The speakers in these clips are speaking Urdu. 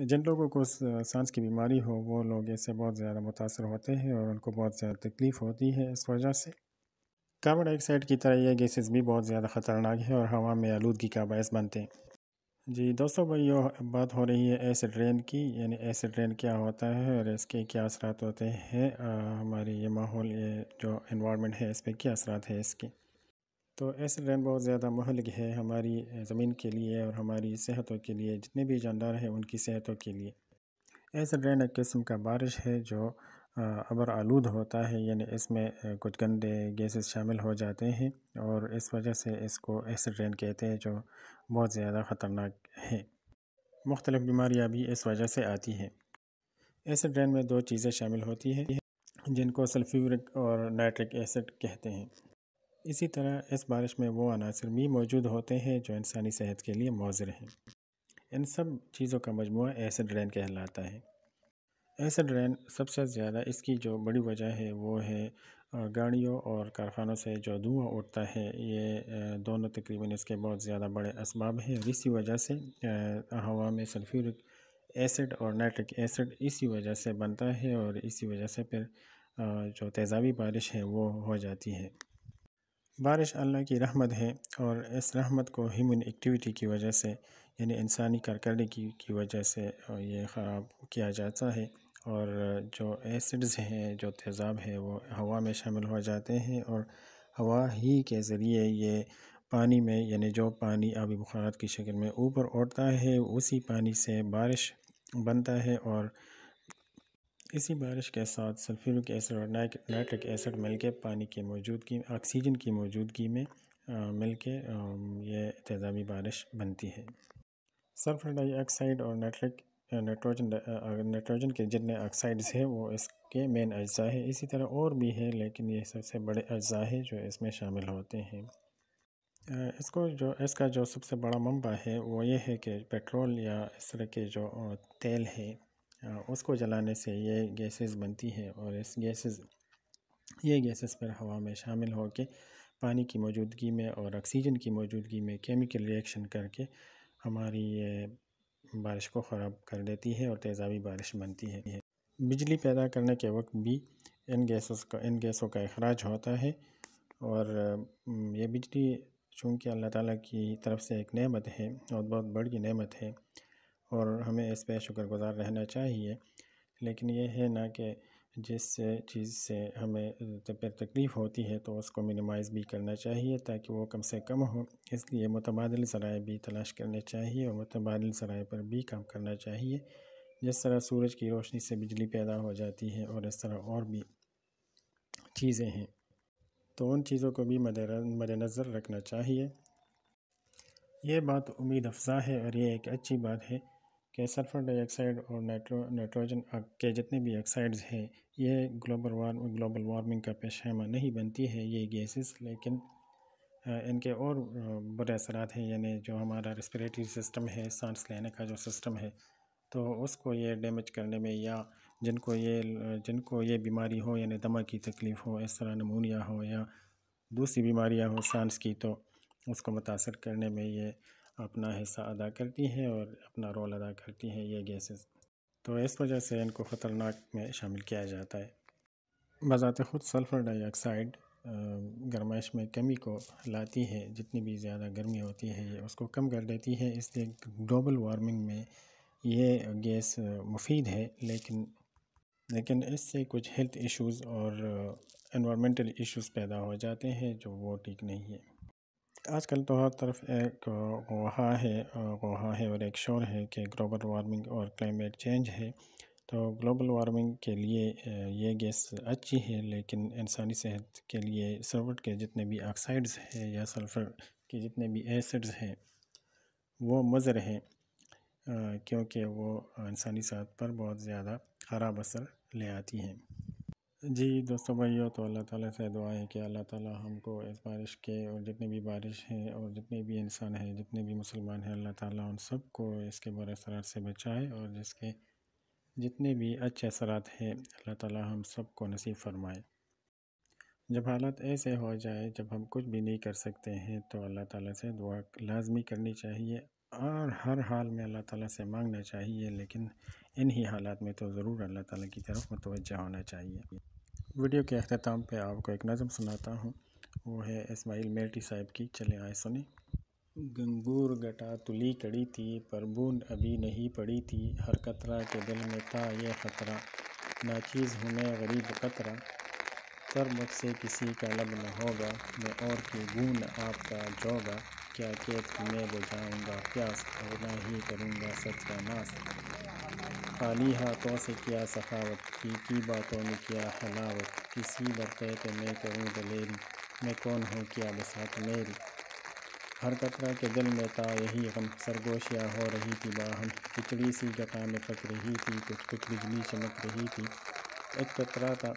جن لوگوں کو سانس کی بیماری ہو وہ لوگ اس سے بہت زیادہ متاثر ہوتے ہیں اور ان کو بہت زیادہ تکلیف ہوتی ہے اس وجہ سے۔ کاربن ڈائی آکسائڈ کی طرح یہ گیسز بھی بہت زیادہ خطرناک ہے اور ہوا میں آلودگی کا باعث بنتے ہیں۔ جی دوستو بھائیو، بات ہو رہی ہے ایسڈ رین کی، یعنی ایسڈ رین کیا ہوتا ہے اور اس کے کیا اثرات ہوتے ہیں ہماری یہ ماحول، یہ جو انوائرمنٹ ہے اس پہ کیا اثرات ہے اس کے۔ تو ایسڈ رین بہت زیادہ مہلک ہے ہماری زمین کے لیے اور ہماری صحتوں کے لیے، جتنے بھی جاندار ہیں ان کی صحتوں کے لیے۔ ایسڈ رین ایک قسم کا بارش ہے جو ابر آلود ہوتا ہے، یعنی اس میں کچھ گندے گیسز شامل ہو جاتے ہیں اور اس وجہ سے اس کو ایسڈ رین کہتے ہیں، جو بہت زیادہ خطرناک ہے۔ مختلف بیماریاں بھی اس وجہ سے آتی ہیں۔ ایسڈ رین میں دو چیزیں شامل ہوتی ہیں جن کو سلفیورک اور نائٹرک ایسڈ کہتے ہیں۔ اسی طرح اس بارش میں وہ عناصر بھی موجود ہوتے ہیں جو انسانی صحت کے لیے مضر ہیں۔ ان سب چیزوں کا مجموعہ ایسڈ رین کہلاتا ہے۔ ایسڈ رین سب سے زیادہ اس کی جو بڑی وجہ ہے وہ ہے گاڑیوں اور کارخانوں سے جو دھواں اٹھتا ہے، یہ دونوں تقریباً اس کے بہت زیادہ بڑے اسباب ہیں اور اسی وجہ سے ہوا میں سلفیورک ایسڈ اور نائٹرک ایسڈ اسی وجہ سے بنتا ہے اور اسی وجہ سے پھر جو تیزابی بارش ہے وہ ہو جاتی ہے۔ بارش اللہ کی رحمت ہے اور اس رحمت کو ہیومن ایکٹیویٹی کی وجہ سے، یعنی انسانی کارکردگی کی وجہ سے یہ خراب کیا جاتا ہے اور جو ایسڈز ہیں، جو تیزاب ہے، وہ ہوا میں شامل ہو جاتے ہیں اور ہوا ہی کے ذریعے یہ پانی میں، یعنی جو پانی آبی بخارات کی شکل میں اوپر اٹھتا ہے، اسی پانی سے بارش بنتا ہے اور اسی بارش کے ساتھ سلفیورک ایسڈ اور نائٹرک ایسڈ مل کے پانی کی موجودگی، آکسیجن کی موجودگی میں مل کے یہ تیزابی بارش بنتی ہے۔ سلفر ڈائی آکسائڈ اور نائٹروجن کے جتنے آکسائڈز ہیں وہ اس کے مین اجزاء ہیں۔ اسی طرح اور بھی ہے لیکن یہ سب سے بڑے اجزاء ہیں جو اس میں شامل ہوتے ہیں۔ اس کا جو سب سے بڑا منبع ہے وہ یہ ہے کہ پیٹرول یا اس طرح کے جو تیل ہے اس کو جلانے سے یہ گیسز بنتی ہے اور یہ گیسز پھر ہوا میں شامل ہو کے پانی کی موجودگی میں اور آکسیجن کی موجودگی میں کیمیکل ریئیکشن کر کے ہماری یہ بارش کو خراب کر دیتی ہے اور تیزابی بارش بنتی ہے۔ بجلی پیدا کرنے کے وقت بھی ان گیسوں کا اخراج ہوتا ہے اور یہ بجلی چونکہ اللہ تعالیٰ کی طرف سے ایک نعمت ہے اور بہت بڑی نعمت ہے اور ہمیں اس پہ شکر گزار رہنا چاہیے، لیکن یہ ہے نا کہ جس چیز سے ہمیں تکلیف ہوتی ہے تو اس کو منیمائز بھی کرنا چاہیے تاکہ وہ کم سے کم ہو۔ اس لیے متبادل ذرائع بھی تلاش کرنے چاہیے اور متبادل ذرائع پر بھی کام کرنا چاہیے۔ جس طرح سورج کی روشنی سے بجلی پیدا ہو جاتی ہے اور اس طرح اور بھی چیزیں ہیں، تو ان چیزوں کو بھی مد نظر رکھنا چاہیے۔ یہ بات امید افزا ہے اور یہ ایک اچھی بات ہے کہ سلفر ڈائی آکسائڈ اور نائٹروجن کے جتنے بھی آکسائڈز ہیں یہ گلوبل وارمنگ کا پیش خیمہ نہیں بنتی ہے یہ گیسز، لیکن ان کے اور برے اثرات ہیں، یعنی جو ہمارا ریسپریٹری سسٹم ہے، سانس لینے کا جو سسٹم ہے، تو اس کو یہ ڈیمیج کرنے میں، یا جن کو یہ بیماری ہو، یعنی دمہ کی تکلیف ہو، اس طرح نمونیا ہو یا دوسری بیماریاں ہو سانس کی، تو اس کو متاثر کرنے میں یہ اپنا حصہ ادا کرتی ہے اور اپنا رول ادا کرتی ہے یہ گیسز، تو اس وجہ سے ان کو خطرناک میں شامل کیا جاتا ہے۔ بذات خود سلفر ڈائی آکسائڈ گرمائش میں کمی کو لاتی ہے، جتنی بھی زیادہ گرمی ہوتی ہے یہ اس کو کم کر دیتی ہے، اس لیے گلوبل وارمنگ میں یہ گیس مفید ہے، لیکن اس سے کچھ ہیلتھ ایشوز اور انوائرمنٹل ایشوز پیدا ہو جاتے ہیں جو وہ ٹھیک نہیں ہے۔ آج کل تو ہر طرف ایک غوغا ہے اور ایک شور ہے کہ گلوبل وارمنگ اور کلائمیٹ چینج ہے، تو گلوبل وارمنگ کے لیے یہ گیس اچھی ہے لیکن انسانی صحت کے لیے سلفر کے جتنے بھی آکسائڈز ہیں یا سلفر کے جتنے بھی ایسڈز ہیں وہ مضر ہیں، کیونکہ وہ انسانی صحت پر بہت زیادہ خراب اثر لے آتی ہیں۔ جی دوستو بھائیو، تو اللہ تعالیٰ سے دعا ہے کہ اللہ تعالیٰ ہم کو اس بارش کے اور جتنے بھی بارش ہیں اور جتنے بھی انسان ہیں، جتنے بھی مسلمان ہیں، اللہ تعالیٰ ان سب کو اس کے برے اثرات سے بچائے اور جس کے جتنے بھی اچھے اثرات ہیں اللہ تعالیٰ ہم سب کو نصیب فرمائے۔ جب حالات ایسے ہو جائے جب ہم کچھ بھی نہیں کر سکتے ہیں تو اللہ تعالیٰ سے دعا لازمی کرنی چاہیے اور ہر حال میں اللہ تعالیٰ سے مانگنا چاہیے، لیکن انہی حالات میں تو ضرور اللہ تعالیٰ کی طرف متوجہ ہونا چاہیے۔ ویڈیو کے اختتام پہ آپ کو ایک نظم سناتا ہوں، وہ ہے اسماعیل میرٹی صاحب کی، چلے آئے سنیں۔ گنگور گٹا تلی کڑی تھی، پر بوند ابھی نہیں پڑی تھی، ہر قطرہ کے دل میں تھا یہ خطرہ، ناچیز ہوں میں غریب قطرہ، تر مجھ سے کسی کا لب نہ ہوگا، میں اور کی بوند آپ کا جوگا، کیا کہ میں بجھاؤں گا پیاس، اور نہ ہی کروں گا سچا ناس، خالی ہاتھوں سے کیا سخاوت، کی باتوں میں کیا حلاوت، کسی برقعے پہ میں کروں دلیری، میں کون ہوں کیا بساط میری، ہر قطرہ کے دل میں تھا یہی غم، سرگوشیاں ہو رہی تھی باہم، کھچڑی سی گٹا میں پک رہی تھی، کچھ کچھ بجلی چمک رہی تھی، ایک قطرہ تھا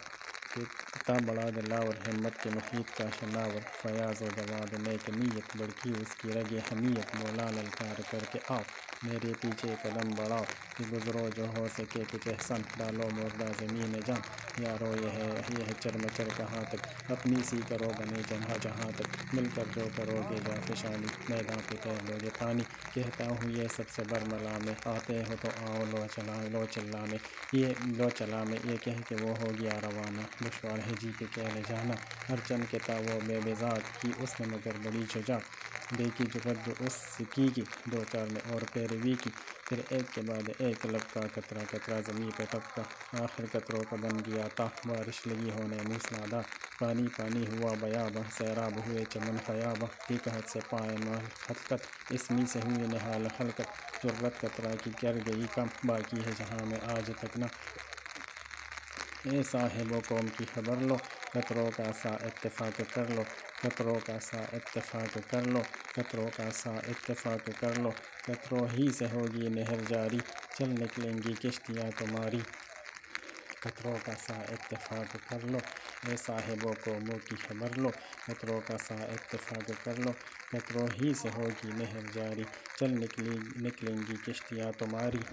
بڑا دلاور، ہمت کے محیط کا شناور، فیاض و جواد نیک نیت، بڑکی اس کی رگ حمیت، مولا للکار کر کے آؤ، میرے پیچھے قدم بڑھاؤ، کہ گزرو جو ہو سکے کچھ احسان، ڈالو مردہ زمین جان، یارو یہ ہے چرمچر کہاں تک، اپنی سی کرو بنے جہاں تک، مل کر جو کرو گے جا فشانی، میداں پہ تیر لو گے پانی، کہتا ہوں یہ سب سے برملا میں، آتے ہو تو آؤ لو چلا میں، یہ کہہ کے وہ ہو گیا روانہ، دشوار ہے جی پہ کہہ لے جانا، ہر چند کے تھا وہ بے بزاد، کی اس نے مگر بڑی شجاع، دیکھی جرأت جو اس کی دو چار نے اور پیروی کی، پھر ایک کے بعد ایک لب کا قطرہ قطرہ زمیں پہ ٹپکا، آخر قطروں کا بن گیا تھا بارش لگی ہونے موسلادھار، پانی پانی ہوا بیاباں، سیراب ہوئے چمن خیاباں، کی قحط سے پائے مال خلقت، اس میں سے ہوئی نہال خلقت، جرأت قطرہ کی کر گئی کم، باقی ہے جہاں میں آج تک نہ، اے صاحب و قوم کی خبر لو، قطروں کا سا اتفاق کر لو، قطروں کا سا اتفاق کر لو، قطروں کا سا اتفاق کر لو، قطروں ہی سے ہوگی نہر جاری، چل نکلیں گی کشتیاں تمہاری، قطروں کا سا اتفاق کر لو، اے صاحب و قوموں کی خبر لو، قطروں کا سا اتفاق کر لو، قطروں ہی سے ہوگی نہر جاری، چل نکلیں گی کشتیاں تمہاری۔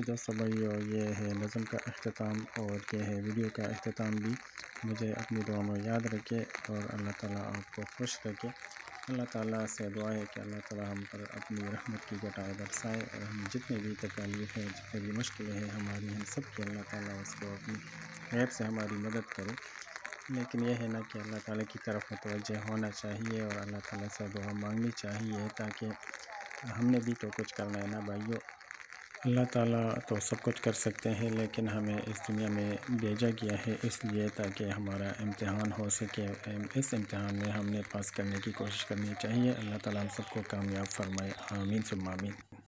دوستو بھائیو، یہ ہے نظم کا اختتام، اور یہ ہے ویڈیو کا اختتام بھی، مجھے اپنی دعا میں یاد رکھے، اور اللہ تعالیٰ آپ کو خوش رکھے۔ اللہ تعالیٰ سے دعا ہے کہ اللہ تعالیٰ ہم پر اپنی رحمت کی گٹائے برسائے، اور ہم جتنے بھی تکالیف ہیں، جتنے بھی مشکلیں ہیں ہماری، ہم سب کی اللہ تعالیٰ اس کو اپنی غیب سے ہماری مدد کرے، لیکن یہ ہے نا کہ اللہ تعالیٰ کی طرف متوجہ ہونا چاہیے، اور اللہ تعالیٰ سے دعا مانگنی چاہیے، تاکہ ہم نے بھی تو کچھ کرنا ہے نا بھائیو۔ اللہ تعالیٰ تو سب کچھ کر سکتے ہیں، لیکن ہمیں اس دنیا میں بھیجا گیا ہے اس لیے تاکہ ہمارا امتحان ہو سکے، اس امتحان میں ہم نے پاس کرنے کی کوشش کرنی چاہیے۔ اللہ تعالیٰ ہم سب کو کامیاب فرمائے، آمین ثم آمین۔